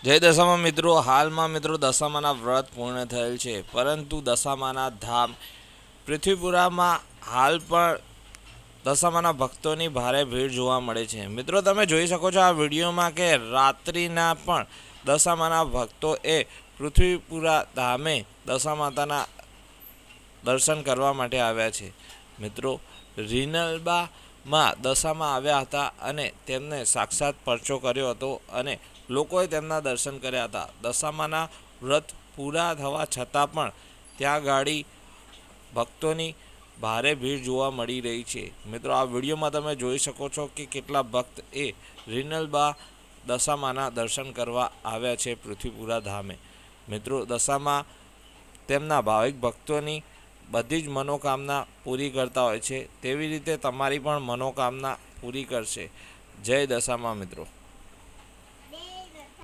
જય દશામાં મિત્રો, હાલમાં મિત્રો દશામાના વ્રત પૂર્ણ થયેલ છે, પરંતુ દશામાના ધામ પૃથ્વીપુરામાં હાલ પણ દશામાના ભક્તોની ભારે ભીડ જોવા મળે છે। મિત્રો તમે જોઈ શકો છો આ વિડીયોમાં કે રાત્રિના પણ દશામાના ભક્તો એ પૃથ્વીપુરા ધામે દશામાતાના દર્શન કરવા માટે આવ્યા છે। મિત્રો રીનલબામાં દશામાં આવ્યા હતા અને તેમને સાક્ષાત પરચો કર્યો હતો અને લોકોએ તેમના દર્શન કર્યા હતા। દશામાના વ્રત પૂરા થવા છતાં પણ ત્યાં ગાડી ભક્તોની ભારે ભીડ જોવા મળી રહી છે। મિત્રો આ વિડીયોમાં તમે જોઈ શકો છો કે કેટલા ભક્ત એ રીનલબા દશામાના દર્શન કરવા આવ્યા છે પૃથ્વીપુરા ધામે। મિત્રો દશામાં તેમના ભાવિક ભક્તોની બધી જ મનોકામના પૂરી કરતા હોય છે, તેવી રીતે તમારી પણ મનોકામના પૂરી કરશે। જય દશામાં મિત્રો।